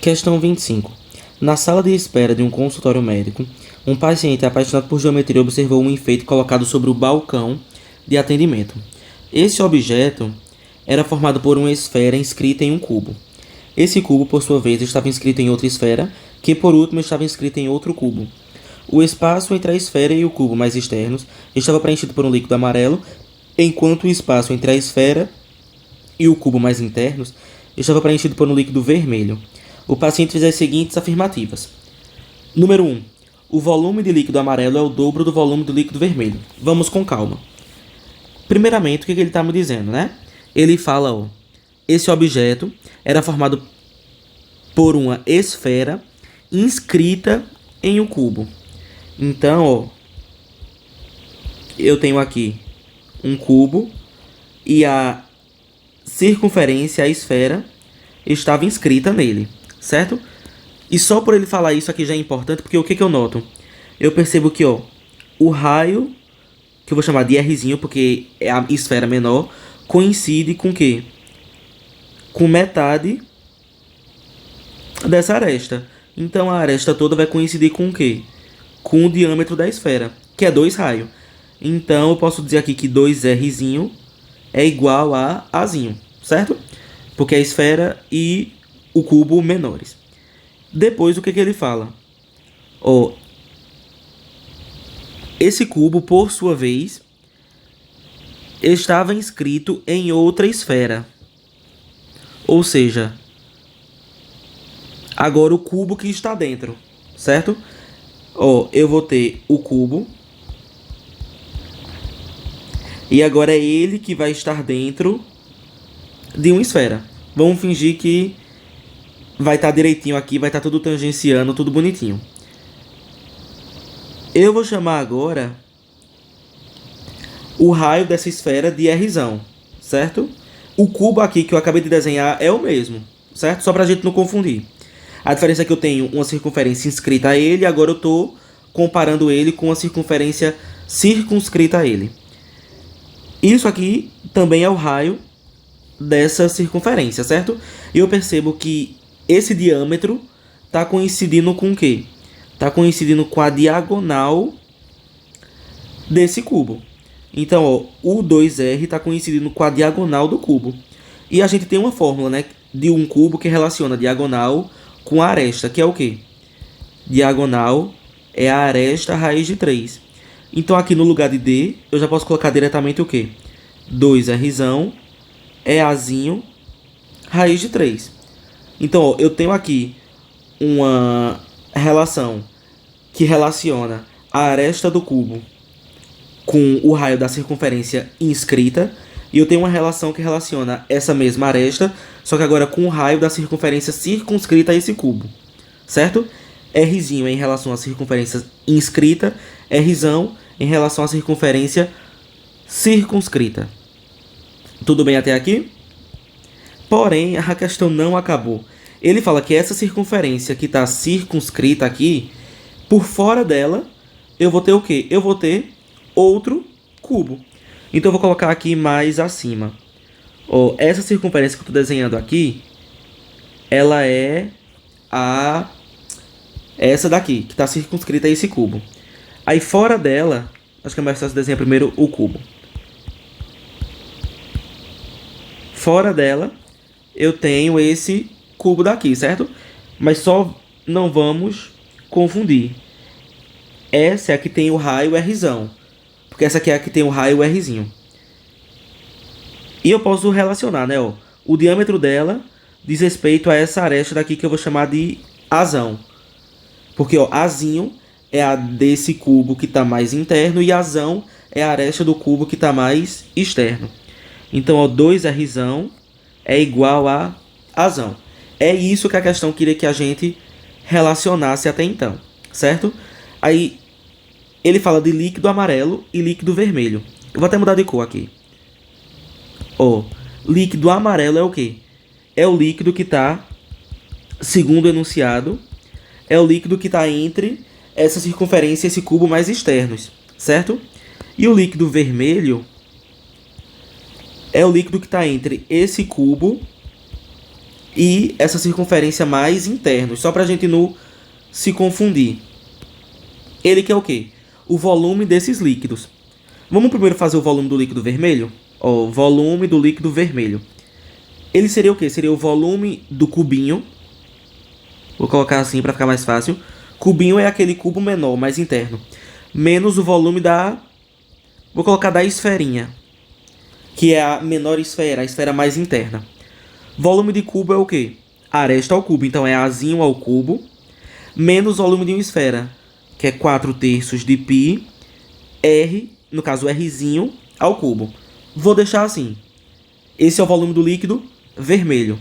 Questão 25. Na sala de espera de um consultório médico, um paciente apaixonado por geometria observou um enfeite colocado sobre o balcão de atendimento. Esse objeto era formado por uma esfera inscrita em um cubo. Esse cubo, por sua vez, estava inscrito em outra esfera, que por último estava inscrita em outro cubo. O espaço entre a esfera e o cubo mais externos estava preenchido por um líquido amarelo, enquanto o espaço entre a esfera e o cubo mais internos estava preenchido por um líquido vermelho. O paciente fez as seguintes afirmativas. Número 1. O volume de líquido amarelo é o dobro do volume do líquido vermelho. Vamos com calma. Primeiramente, o que ele está me dizendo, né? Ele fala, esse objeto era formado por uma esfera inscrita em um cubo. Então, eu tenho aqui um cubo e a circunferência, a esfera, estava inscrita nele, certo? E só por ele falar isso aqui já é importante, porque o que eu noto? Eu percebo que, o raio, que eu vou chamar de Rzinho, porque é a esfera menor, coincide com o quê? Com metade dessa aresta. Então a aresta toda vai coincidir com o quê? Com o diâmetro da esfera, que é 2 raios. Então eu posso dizer aqui que 2Rzinho é igual a Azinho, certo? Porque a esfera e o cubo menores. Depois o que ele fala? Esse cubo, por sua vez, estava inscrito em outra esfera. Ou seja, agora o cubo que está dentro, certo? Eu vou ter o cubo. E agora é ele que vai estar dentro de uma esfera. Vamos fingir que vai estar direitinho aqui, vai estar tudo tangenciando, tudo bonitinho. Eu vou chamar agora o raio dessa esfera de Rzão, certo? O cubo aqui que eu acabei de desenhar é o mesmo, certo? Só pra gente não confundir. A diferença é que eu tenho uma circunferência inscrita a ele, agora eu estou comparando ele com a circunferência circunscrita a ele. Isso aqui também é o raio dessa circunferência, certo? E eu percebo que esse diâmetro está coincidindo com o quê? Está coincidindo com a diagonal desse cubo. Então, o 2R está coincidindo com a diagonal do cubo. E a gente tem uma fórmula, né, de um cubo que relaciona a diagonal com a aresta, que é o quê? Diagonal é a aresta raiz de 3. Então, aqui no lugar de D, eu já posso colocar diretamente o quê? 2Rzão é Azinho raiz de 3. Então, eu tenho aqui uma relação que relaciona a aresta do cubo com o raio da circunferência inscrita. E eu tenho uma relação que relaciona essa mesma aresta, só que agora com o raio da circunferência circunscrita a esse cubo, certo? Rzinho em relação à circunferência inscrita, Rzão em relação à circunferência circunscrita. Tudo bem até aqui? Porém, a questão não acabou. Ele fala que essa circunferência que está circunscrita aqui, por fora dela, eu vou ter o quê? Eu vou ter outro cubo. Então eu vou colocar aqui mais acima. Essa circunferência que eu estou desenhando aqui, ela é essa daqui, que está circunscrita a esse cubo. Aí fora dela, acho que é mais fácil desenhar primeiro o cubo. Fora dela, eu tenho esse cubo daqui, certo? Mas só não vamos confundir. Essa é a que tem o raio Rzão, porque essa aqui é a que tem o raio Rzinho. E eu posso relacionar, né? O diâmetro dela diz respeito a essa aresta daqui que eu vou chamar de Azão. Porque Azinho é a desse cubo que está mais interno e Azão é a aresta do cubo que está mais externo. Então, 2Rzão é igual a Azão. É isso que a questão queria que a gente relacionasse até então, certo? Aí, ele fala de líquido amarelo e líquido vermelho. Eu vou até mudar de cor aqui. Líquido amarelo é o quê? É o líquido que está, segundo o enunciado, é o líquido que está entre essa circunferência e esse cubo mais externos, certo? E o líquido vermelho é o líquido que está entre esse cubo e essa circunferência mais internos, só para a gente não se confundir. Ele que é o quê? O volume desses líquidos. Vamos primeiro fazer o volume do líquido vermelho? Ó, volume do líquido vermelho. Ele seria o quê? Seria o volume do cubinho. Vou colocar assim para ficar mais fácil. Cubinho é aquele cubo menor, mais interno. Menos o volume da... Vou colocar da esferinha, que é a menor esfera, a esfera mais interna. Volume de cubo é o quê? Aresta ao cubo, então é Azinho ao cubo, menos volume de uma esfera, que é 4/3 de π, R, no caso Rzinho, ao cubo. Vou deixar assim. Esse é o volume do líquido vermelho.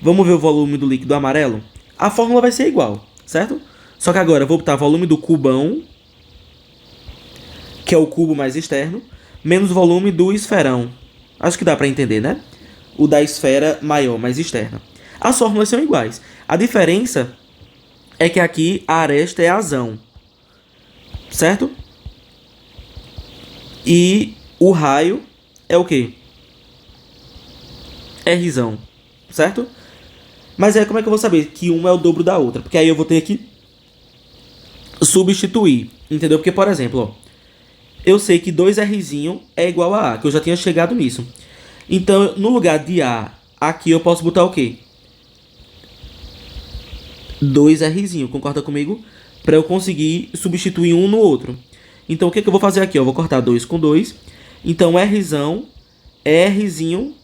Vamos ver o volume do líquido amarelo? A fórmula vai ser igual, certo? Só que agora eu vou botar volume do cubão, que é o cubo mais externo, menos o volume do esferão. Acho que dá para entender, né? O da esfera maior, mais externa. As fórmulas são iguais. A diferença é que aqui a aresta é azão, certo? E o raio é o quê? É Rzão, certo? Mas aí como é que eu vou saber que uma é o dobro da outra? Porque aí eu vou ter que substituir, entendeu? Porque, por exemplo, ó, eu sei que 2Rzinho é igual a A, que eu já tinha chegado nisso. Então, no lugar de A, aqui eu posso botar o quê? 2Rzinho, concorda comigo? Para eu conseguir substituir um no outro. Então, o que eu vou fazer aqui? Eu vou cortar 2 com 2. Então, Rzão é Rzinho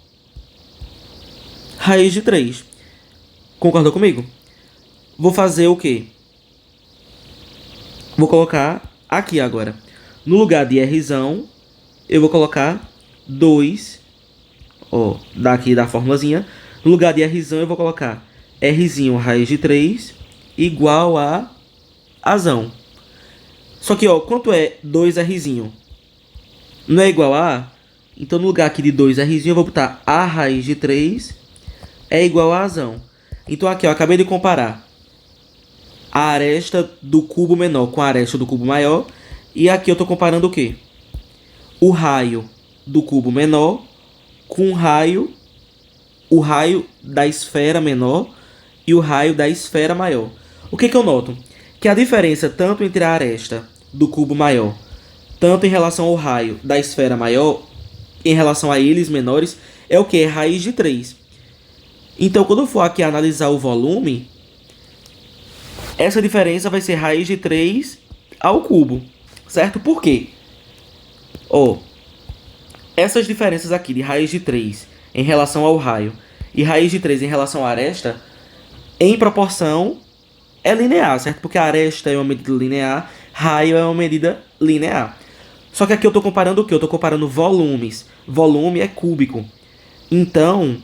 raiz de 3. Concorda comigo? Vou fazer o quê? Vou colocar aqui agora. No lugar de Rzão, eu vou colocar 2. Ó, daqui da formulazinha. No lugar de Rzão, eu vou colocar Rzinho raiz de 3 igual a Azão. Só que, ó, quanto é 2Rzinho? Não é igual a A? Então, no lugar aqui de 2Rzinho, eu vou botar A raiz de 3 é igual a Azão. Então, aqui, ó, acabei de comparar a aresta do cubo menor com a aresta do cubo maior. E aqui eu estou comparando o quê? O raio do cubo menor com o raio da esfera menor e o raio da esfera maior. O que eu noto? Que a diferença tanto entre a aresta do cubo maior, tanto em relação ao raio da esfera maior, em relação a eles menores, é o que? É raiz de 3. Então, quando eu for aqui analisar o volume, essa diferença vai ser raiz de 3 ao cubo, certo? Por quê? Ó, essas diferenças aqui de raiz de 3 em relação ao raio e raiz de 3 em relação à aresta, em proporção, é linear, certo? Porque a aresta é uma medida linear, raio é uma medida linear. Só que aqui eu estou comparando o quê? Eu estou comparando volumes. Volume é cúbico. Então,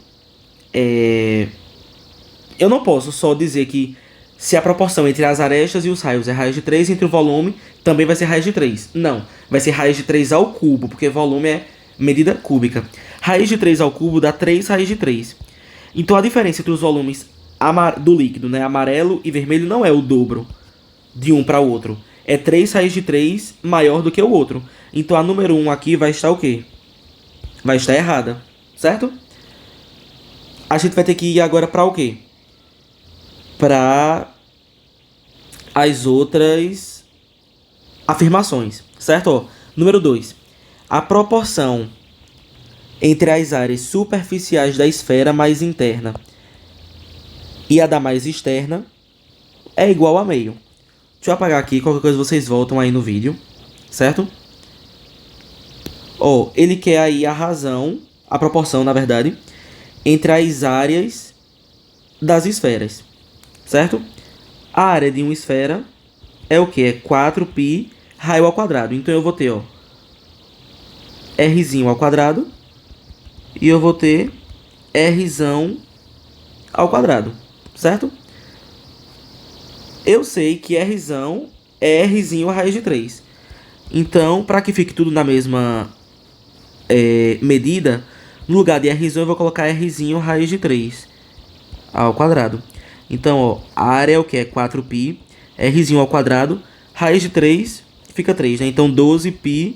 eu não posso só dizer que se a proporção entre as arestas e os raios é raiz de 3, entre o volume também vai ser raiz de 3. Não, vai ser raiz de 3 ao cubo, porque volume é medida cúbica. Raiz de 3 ao cubo dá 3 raiz de 3. Então a diferença entre os volumes do líquido, né, amarelo e vermelho, não é o dobro de um para o outro. É 3 raiz de 3 maior do que o outro. Então a número 1 aqui vai estar o quê? Vai estar errada, certo? A gente vai ter que ir agora para o quê? Para as outras afirmações, certo? Ó, número 2. A proporção entre as áreas superficiais da esfera mais interna e a da mais externa é igual a meio. Deixa eu apagar aqui, qualquer coisa vocês voltam aí no vídeo, certo? Ó, ele quer aí a razão, a proporção, na verdade, entre as áreas das esferas, certo? A área de uma esfera é o que? É 4π raio ao quadrado. Então eu vou ter, ó, Rzinho ao quadrado e eu vou ter Rzão ao quadrado, certo? Eu sei que Rzão é Rzinho a raiz de 3. Então, para que fique tudo na mesma medida, no lugar de Rzão eu vou colocar Rzinho raiz de 3 ao quadrado. Então, ó, a área é o que? É 4π, Rzinho ao quadrado, raiz de 3 fica 3, né? Então 12π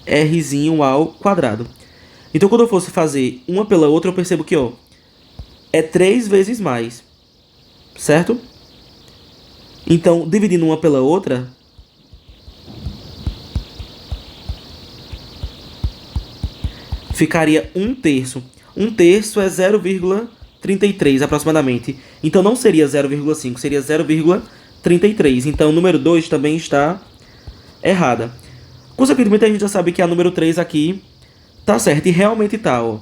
Rzinho ao quadrado. Então, quando eu fosse fazer uma pela outra, eu percebo que, ó, é 3 vezes mais, certo? Então, dividindo uma pela outra, ficaria 1/3. 1/3 é 0,33 aproximadamente. Então não seria 0,5, seria 0,33. Então o número 2 também está errada. Consequentemente, a gente já sabe que a número 3 aqui tá certa. E realmente tá, ó.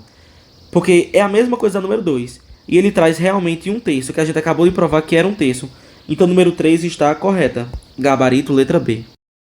Porque é a mesma coisa da número 2. E ele traz realmente 1/3, que a gente acabou de provar que era 1/3. Então o número 3 está correta. Gabarito, letra B.